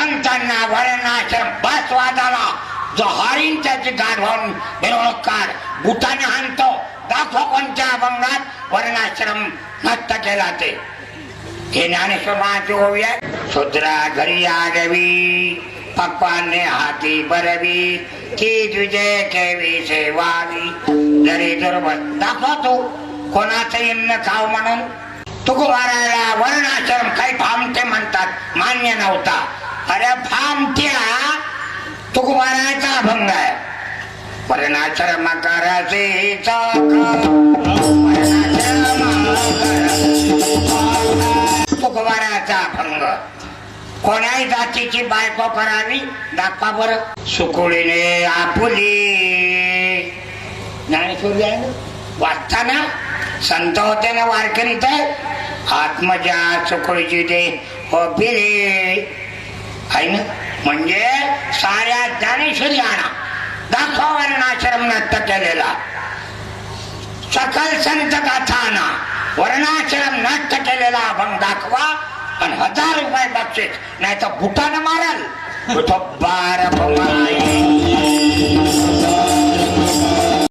संतांना वर्णाश्रम बसवादाला जो हरीण त्याची गाढवून मिरवणूक काढ बुटाने हाणतो दाखव कोणत्या अभंगात वर्णाश्रम नष्ट केला ते हे ज्ञानेश्वराची ओवी आहे. शूद्रा घरी आगवी पक्वाने हाती बरवी की तुझे केवी सेवावी जरी दुर्बल दाखव तू कोणाचं इन्न खाव म्हणून. तुकोबारायला वर्णाश्रम काही भामटे म्हणतात मान्य नव्हता. अरे भामट्या तुकोबारायचा अभंग आहे. वर्णाश्रम कराचे तुकोबारायचा अभंग. कोणाही जातीची बायको करावी दाखवा बरं. सुकुळीने आपुली ज्ञानेश्वरी आहे ना वाचताना संत होते ना वारकरीत आत्मजा चुकळीची ते पिले आहे ना म्हणजे साऱ्या ज्ञानेश्वरी आणा दाखवा वर्णाश्रम नष्ट केलेला. सकल संत गाथा आणा वर्णाश्रम नष्ट केलेला अभंग दाखवा आणि 1000 रुपये बक्षीस नाही तर बुटानं माराल. बार